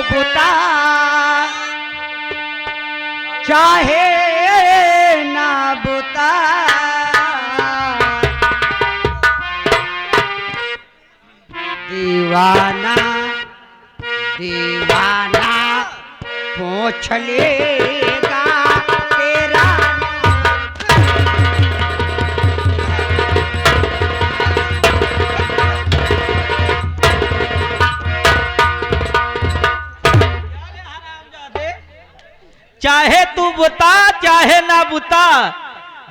बुता चाहे ना बुता, दीवाना दीवाना पूछ लेगा तेरा। चाहे तू बुता चाहे ना बुता,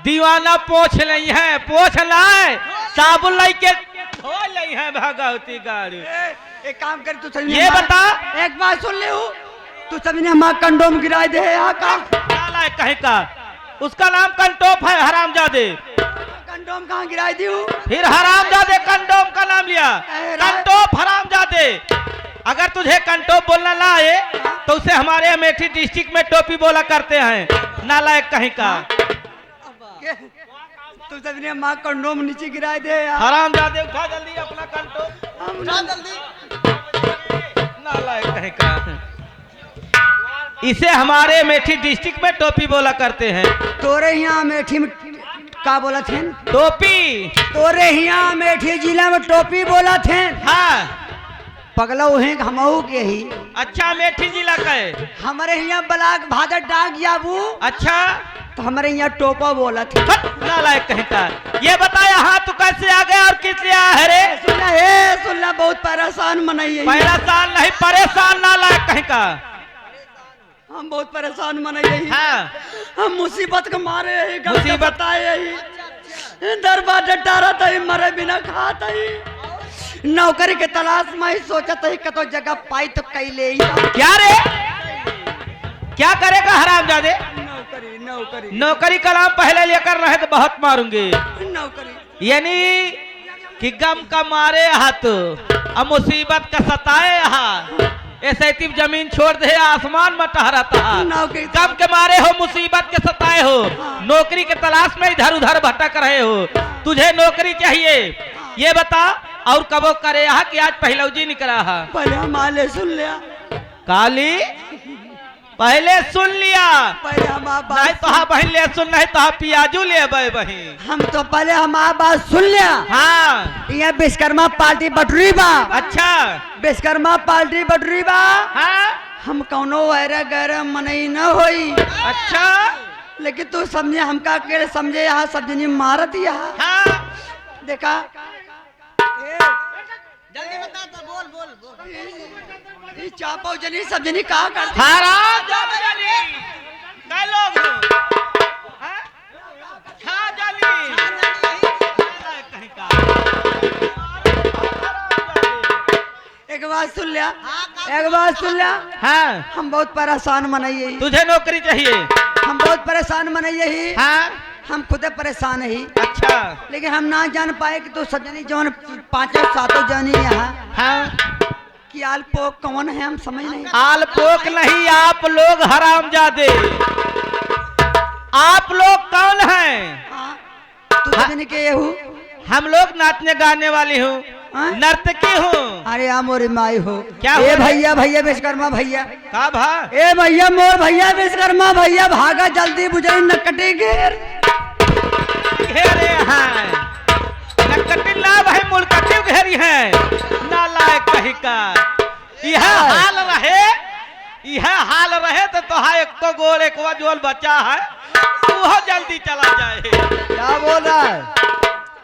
दीवाना पोछ लई है, पोछ लाए साबुन लाई के धो लई है भगवती गाड़ी। एक काम कर तू ये बता, एक बात सुन ले, तू सभी ने हमारा कंडोम गिराए दे यहाँ का कहीं का, उसका नाम कंटोप है हरामजादे। कंडोम कहाँ गिराई दी हूँ? फिर हरामजादे कंडोम का नाम लिया, कंटोप हरामजादे। अगर तुझे कंटोप बोलना ना आए तो उसे हमारे अमेठी डिस्ट्रिक्ट में टोपी बोला करते हैं, नालायक कहीं का। तू सभी ने हमारा कंडोम नीचे गिराए दे यार। हरामजादे उठा जल्दी अपना कंटोप, उठा जल्दी, नालायक कहीं का। इसे हमारे अमेठी डिस्ट्रिक्ट में टोपी बोला करते हैं। तोरे यहाँ अमेठी में का बोला थे? टोपी। तोरे यहाँ अमेठी जिला में टोपी बोला थे? हाँ पगला हैं हमहू के ही। अच्छा अमेठी जिला का है। हमारे यहाँ ब्लाक भादर डाक जाबू। अच्छा तो हमारे यहाँ टोपा बोला थे। नालायक कहीं का। ये बताया हाँ तू कैसे आ गया और किस लिए आया है रे? सुनना बहुत परेशान मनाइए। परेशान नहीं परेशान, नालायक कहीं का। हम बहुत परेशान मनाइए। हाँ हम मुसीबत के मारे ही, मुसीबत आए ही, दरबार डारा था मरे बिना खाता ही, नौकरी के तलाश में ही सोचत है कतो जगह पाई तो कैले ही। क्या रे, क्या करेगा हरामजादे? नौकरी नौकरी नौकरी का नाम पहले लेकर रहे तो बहुत मारूंगे। नौकरी यानी कि गम का मारे हाथ अब मुसीबत का सताए हाथ, ऐसे तीन जमीन छोड़ दे आसमान में टहराता है। गम के मारे हो, मुसीबत के सताए हो, नौकरी के तलाश में इधर उधर भटक रहे हो, तुझे नौकरी चाहिए। ये बता और कबो करे यहाँ कि आज पहलौजी निकला है? पहले हमारे सुन लिया काली, पहले सुन लिया। पहले हमारा नहीं तो हाँ बहन ले सुन, नहीं तो हाँ पियाजू ले बहन। हम तो पहले हमारा बात सुन लिया। हाँ ये विश्वकर्मा पार्टी बटरी बा। अच्छा विश्वकर्मा पार्टी बटरी बा। हाँ हम कौनो वैरा गैर मनई न होई। अच्छा लेकिन तू समझे हमका के समझे यहाँ सब जनी मारत यहाँ। हाँ देखा जल्दी बता तो बोल बोल बोल। ये चापा जनी सब जनी कहा करती? हरामजादी कै लोग हो? हाँ? छाजली। कहीं का। एक बात सुन लिया, एक बात सुन लिया। हाँ हम बहुत परेशान मनाइए। तुझे नौकरी चाहिए? हम बहुत परेशान मनाइए ही। हाँ हम खुद परेशान ही। अच्छा लेकिन हम ना जान पाए कि तू सब जनी जौन पांचों सातों जनी यहाँ हाँ कि आल पोक कौन है हम समझ नहीं। आल पोक नहीं, आप लोग हरामजादे। आप लोग कौन हैं? हाँ, तू सब जनी के ये हूँ? हम लोग नाचने गाने वाली हूँ, हाँ? नर्तकी हूँ। अरे आ मोरी माई हो। क्या ए हुआ? भैया भैया विश्वकर्मा भैया। का भा? ए भैया मोर भैया विश्वकर्मा भैया भागा जल्दी बुझे नकटी घेर। घेरे हैं नकटी ला भाई मुलकटी घेरी है, नालायक कहीं का। यह हाल रहे, यह हाल रहे तो तोहा एक तो गोल एक जोल बचा है, वो जल्दी चला जाए। क्या बोल रहा है?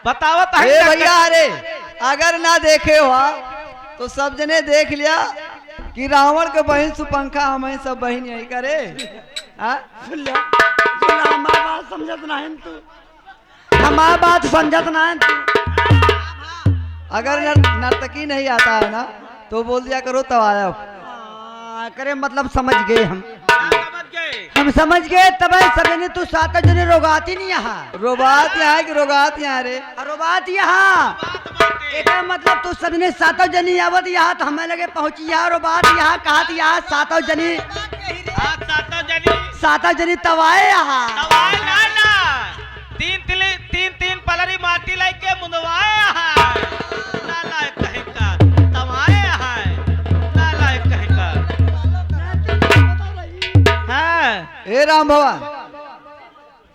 बताओ तो ए भैया अरे अगर ना देखे हो तो सब जने देख लिया कि रावण के बहन सुपंखा हमें सब बहन यही करे। सुन लिया, हमारा बात समझत ना है तू, हमारा बात समझत ना है तू। अगर नर्तकी नहीं आता है ना तो बोल दिया करो तब आया करे, मतलब समझ गए हम समझ गए। तब सबने तू सात जने रोगाती नहीं यहाँ, रोबात यहाँ कि रोगात यहाँ रे? रोबात यहाँ एक मतलब तू सबने सातों जनी आवत यहाँ तो हमें लगे पहुंची यहाँ रोबात यहाँ कहा यहाँ सातों जनी सातों जनी तवाए यहाँ तीन पलरी माटी लाई के मुंदवाए नालायक कहीं का, तवाए नालायक कहीं का। ए राम भवन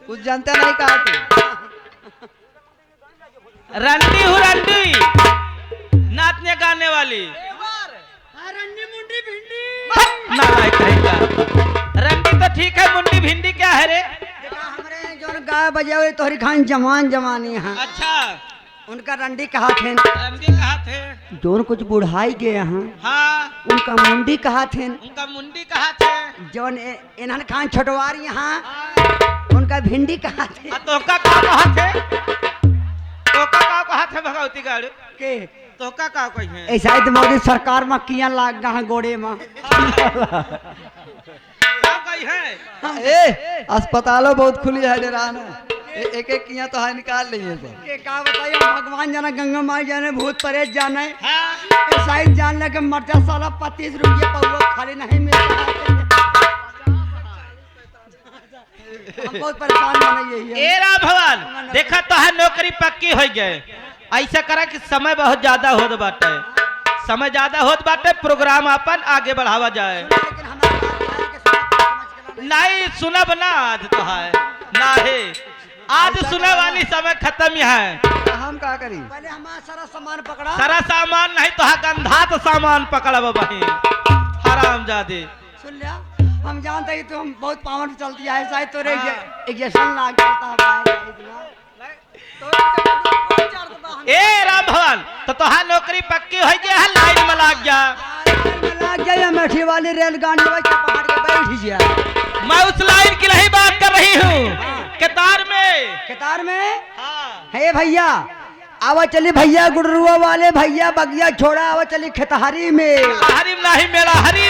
कुछ जानते नहीं कहा तू रंडी हूँ रंडी नाचने गाने वाली नालायक कहेगा। रंडी तो ठीक है मुंडी भिंडी क्या है रे? हमरे जोन गाय बजावे तोहरी खान जवान जवानी है अच्छा उनका रंडी कहा थे रंडी कहा थे जोन कुछ बुढ़ाई गए हैं हाँ उनका मुंडी कहा थे उनका मुंडी कहा थे जोन इन्हन खान छोटवार यहाँ उनका भिंडी कहा थे तोका का कहा थे तोका का कहा थे भगवती गाड़ी के तोका का कोई है ऐसा ही तो मोदी सरकार में किया लाग गा गोड़े में का कोई है ए अस्पतालों बहुत खुली है डेरान एक एक किया तो है निकाल लिए सब के का बताइए भगवान जाने गंगा माई जाने भूत परेश जाने हाँ ऐसा ही जान लगे मरचा साला 25 रुपया पौवा खाली नहीं मिलता हम बहुत परेशान जाने यही है ए राम भगवान देखा तो है नौकरी पक्की हो गए ऐसा करा कि समय बहुत ज्यादा होत बाटे समय ज्यादा होत बाटे प्रोग्राम अपन आगे बढ़ावा जाए लेकिन हमारा बात है कि समझ के नहीं सुनब ना आज तो है ना है आज सुने वाली समय खत्म ही है हम का करी पहले हमारा सारा सामान पकड़ा सारा सामान नहीं तो है गंधा तो सामान पकड़ब वही हरामजादे सुन लिया हम जानते हैं तुम बहुत पावन चलती है ऐसा ही तोरे हाँ। एग्जेशन लाग जाता है ए राम भगवान तो तोहार नौकरी पक्की हो गया है लाइन में लाग जा लाग जाए मेठी वाली रेलगाड़ी में पहाड़ के बैठ जा मैं उस लाइन की नहीं बात कर रही हूँ कतार में कतार में हाँ है भैया आवा चली भैया गुडरुआ वाले भैया बगिया छोड़ा आवा चली खेतहारी में हरी नहीं मेरा हरी